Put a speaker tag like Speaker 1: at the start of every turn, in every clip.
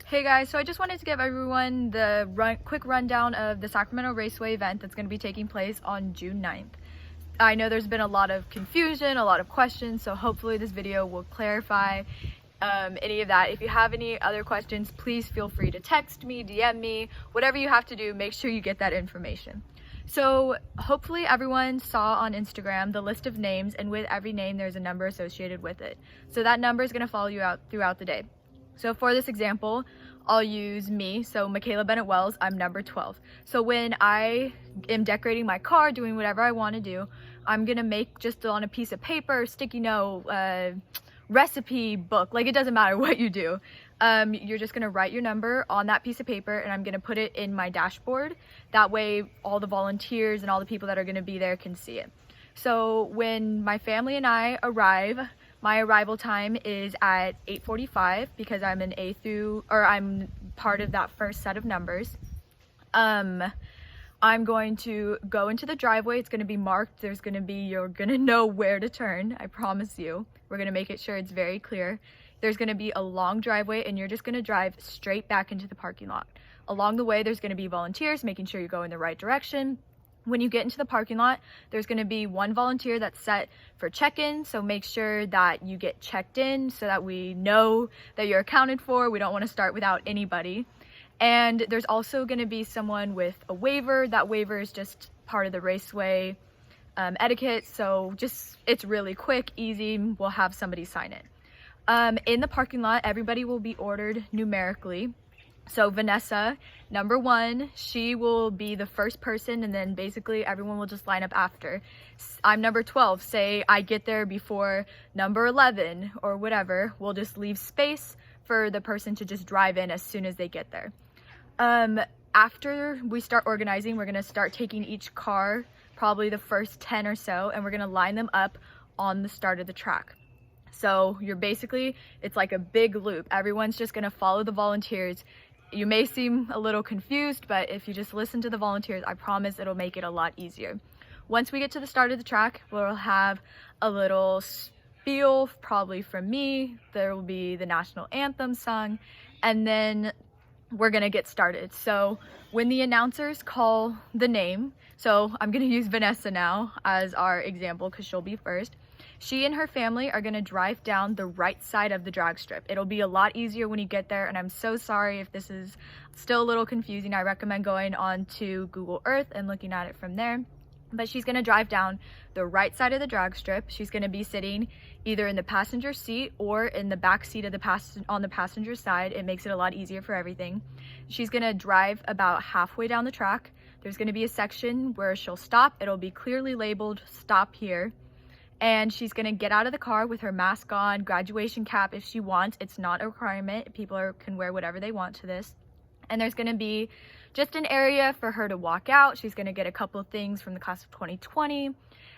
Speaker 1: Hey guys, so I just wanted to give everyone the quick rundown of the Sacramento Raceway event that's going to be taking place on June 9th. I know there's been a lot of confusion, a lot of questions, so hopefully this video will clarify any of that. If you have any other questions, please feel free to text me, DM me, whatever you have to do, make sure you get that information. So hopefully everyone saw on Instagram the list of names, and with every name there's a number associated with it. So that number is going to follow you out throughout the day. So for this example, I'll use me, so Michaela Bennett Wells, I'm number 12. So when I am decorating my car, doing whatever I want to do, I'm gonna make just on a piece of paper, sticky note, recipe book, like it doesn't matter what you do. You're just gonna write your number on that piece of paper and I'm gonna put it in my dashboard. That way all the volunteers and all the people that are gonna be there can see it. So when my family and I arrive, my arrival time is at 8:45 because I'm I'm part of that first set of numbers. I'm going to go into the driveway. It's going to be marked. You're going to know where to turn. I promise you. We're going to make it sure it's very clear. There's going to be a long driveway and you're just going to drive straight back into the parking lot. Along the way, there's going to be volunteers making sure you go in the right direction. When you get into the parking lot, there's going to be one volunteer that's set for check-in, so make sure that you get checked in so that we know that you're accounted for. We don't want to start without anybody. And there's also going to be someone with a waiver. That waiver is just part of the raceway etiquette, so it's really quick, easy. We'll have somebody sign it. In the parking lot, everybody will be ordered numerically. So Vanessa, number 1, she will be the first person, and then basically everyone will just line up after. I'm number 12, say I get there before number 11 or whatever, we'll just leave space for the person to just drive in as soon as they get there. After we start organizing, we're gonna start taking each car, probably the first 10 or so, and we're gonna line them up on the start of the track. So it's like a big loop. Everyone's just gonna follow the volunteers. You may seem a little confused, but if you just listen to the volunteers, I promise it'll make it a lot easier. Once we get to the start of the track, we'll have a little spiel, probably from me. There will be the national anthem sung, and then we're gonna get started. So when the announcers call the name, so I'm gonna use Vanessa now as our example because she'll be first. She and her family are going to drive down the right side of the drag strip. It'll be a lot easier when you get there, and I'm so sorry if this is still a little confusing. I recommend going on to Google Earth and looking at it from there. But she's going to drive down the right side of the drag strip. She's going to be sitting either in the passenger seat or in the back seat of on the passenger side. It makes it a lot easier for everything. She's going to drive about halfway down the track. There's going to be a section where she'll stop. It'll be clearly labeled "Stop Here." And she's gonna get out of the car with her mask on, graduation cap if she wants. It's not a requirement. People can wear whatever they want to this. And there's gonna be just an area for her to walk out. She's gonna get a couple of things from the class of 2020.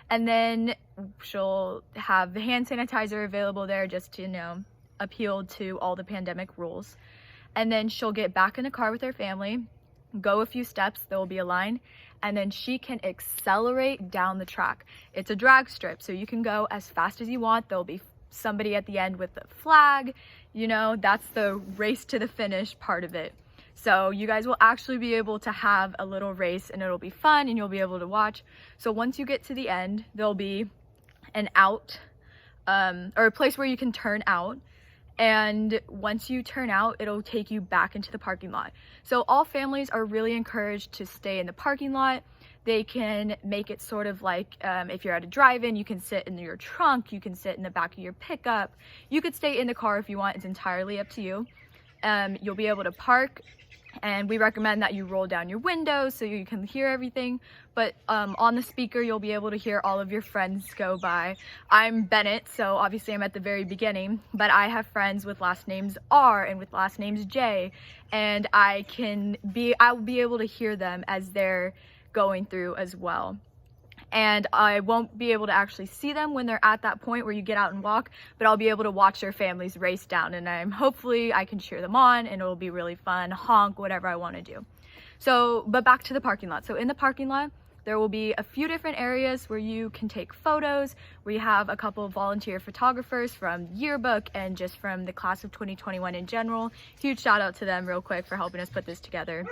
Speaker 1: And then she'll have the hand sanitizer available there just to, appeal to all the pandemic rules. And then she'll get back in the car with her family, go a few steps, there will be a line, and then she can accelerate down the track. It's a drag strip, so you can go as fast as you want. There'll be somebody at the end with the flag, that's the race to the finish part of it. So you guys will actually be able to have a little race, and it'll be fun, and you'll be able to watch. So once you get to the end, there'll be an out, or a place where you can turn out. And once you turn out, it'll take you back into the parking lot. So all families are really encouraged to stay in the parking lot. They can make it sort of like, if you're at a drive-in, you can sit in your trunk, you can sit in the back of your pickup. You could stay in the car if you want, it's entirely up to you. You'll be able to park, and we recommend that you roll down your windows so you can hear everything. But on the speaker, you'll be able to hear all of your friends go by. I'm Bennett, so obviously I'm at the very beginning, but I have friends with last names R and with last names J, and I'll be able to hear them as they're going through as well. And I won't be able to actually see them when they're at that point where you get out and walk, but I'll be able to watch their families race down, and hopefully I can cheer them on, and it'll be really fun, honk, whatever I want to do. So, but back to the parking lot. So in the parking lot, There will be a few different areas where you can take photos. We have a couple of volunteer photographers from yearbook and just from the class of 2021 in general. Huge shout out to them real quick for helping us put this together.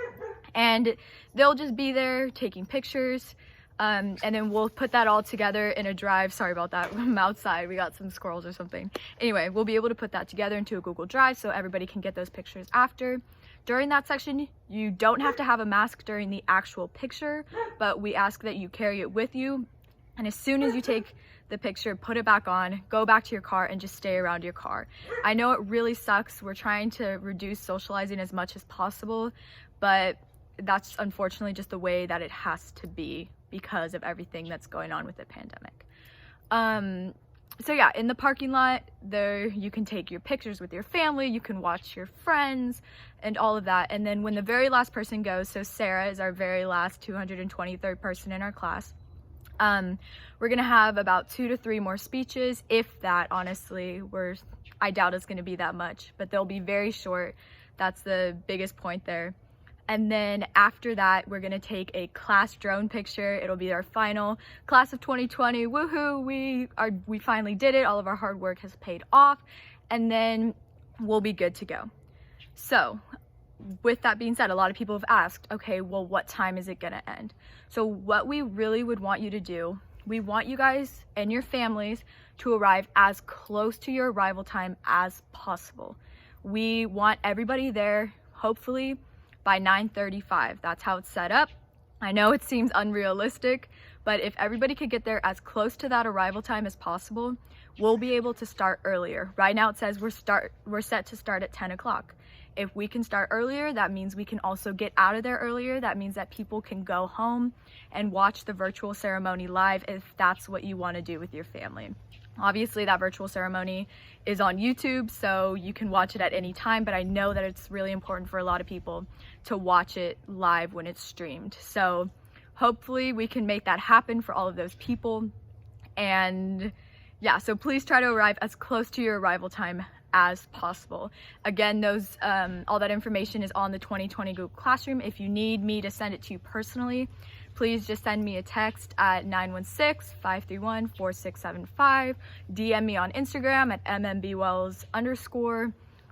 Speaker 1: And they'll just be there taking pictures. And then we'll put that all together in a drive. Sorry about that, I'm outside, we got some squirrels or something. Anyway, we'll be able to put that together into a Google Drive so everybody can get those pictures after. During that section, you don't have to have a mask during the actual picture, but we ask that you carry it with you. And as soon as you take the picture, put it back on, go back to your car and just stay around your car. I know it really sucks. We're trying to reduce socializing as much as possible, but that's unfortunately just the way that it has to be because of everything that's going on with the pandemic. So yeah, in the parking lot there, you can take your pictures with your family, you can watch your friends and all of that. And then when the very last person goes, so Sarah is our very last 223rd person in our class, we're gonna have about 2 to 3 more speeches, if that. Honestly, I doubt it's gonna be that much, but they'll be very short. That's the biggest point there. And then after that, we're gonna take a class drone picture. It'll be our final class of 2020. Woohoo, we finally did it. All of our hard work has paid off, and then we'll be good to go. So with that being said, a lot of people have asked, okay, well, what time is it gonna end? So what we really would want you to do, we want you guys and your families to arrive as close to your arrival time as possible. We want everybody there, hopefully, by 9:35. That's how it's set up. I know it seems unrealistic, but if everybody could get there as close to that arrival time as possible, we'll be able to start earlier. Right now it says we're set to start at 10 o'clock. If we can start earlier, that means we can also get out of there earlier. That means that people can go home and watch the virtual ceremony live if that's what you want to do with your family. Obviously, that virtual ceremony is on YouTube, so you can watch it at any time, but I know that it's really important for a lot of people to watch it live when it's streamed. So hopefully we can make that happen for all of those people. And yeah, so please try to arrive as close to your arrival time as possible. Again, all that information is on the 2020 Google Classroom. If you need me to send it to you personally, please just send me a text at 916-531-4675. DM me on Instagram at mmbwells_,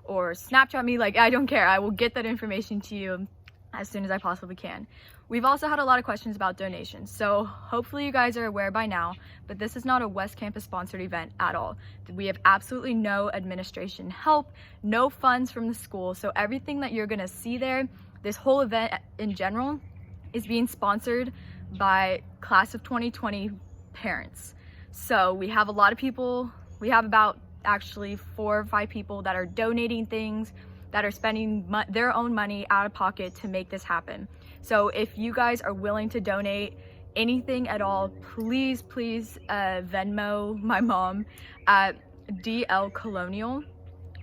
Speaker 1: or Snapchat me. Like, I don't care. I will get that information to you as soon as I possibly can. We've also had a lot of questions about donations. So hopefully you guys are aware by now, but this is not a West Campus sponsored event at all. We have absolutely no administration help, no funds from the school. So everything that you're gonna see there, this whole event in general, is being sponsored by class of 2020 parents. So we have a lot of people, we have about actually 4 or 5 people that are donating things, that are spending their own money out of pocket to make this happen. So if you guys are willing to donate anything at all, please Venmo my mom at DL Colonial.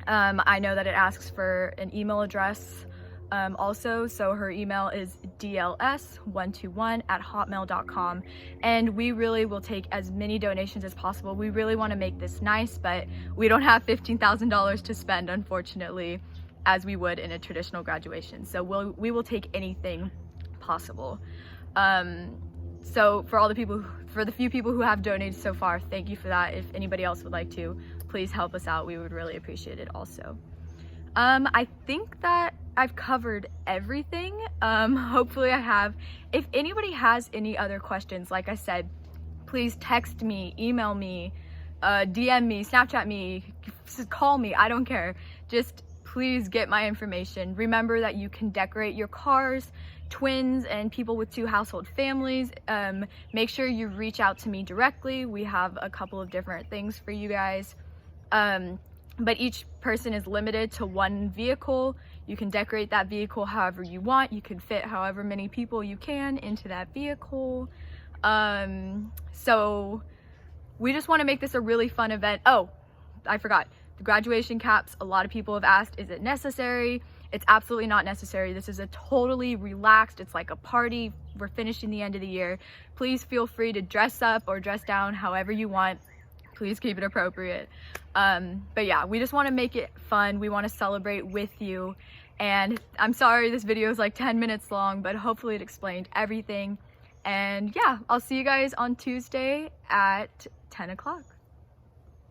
Speaker 1: I know that it asks for an email address also, so her email is dls121@hotmail.com, and we really will take as many donations as possible. We really want to make this nice, but we don't have $15,000 to spend, unfortunately, as we would in a traditional graduation. So we will take anything possible. So for the few people who have donated so far, thank you for that. If anybody else would like to, please help us out. We would really appreciate it also. I think that I've covered everything. Hopefully I have. If anybody has any other questions, like I said, please text me, email me, DM me, Snapchat me, call me, I don't care. Just please get my information. Remember that you can decorate your cars, twins and people with 2 household families. Make sure you reach out to me directly. We have a couple of different things for you guys. But each person is limited to 1 vehicle. You can decorate that vehicle however you want. You can fit however many people you can into that vehicle. So we just want to make this a really fun event. Oh, I forgot. The graduation caps, a lot of people have asked, is it necessary? It's absolutely not necessary. This is a totally relaxed, it's like a party. We're finishing the end of the year. Please feel free to dress up or dress down however you want. Please keep it appropriate. But yeah, we just want to make it fun. We want to celebrate with you. And I'm sorry this video is like 10 minutes long, but hopefully it explained everything. And yeah, I'll see you guys on Tuesday at 10 o'clock.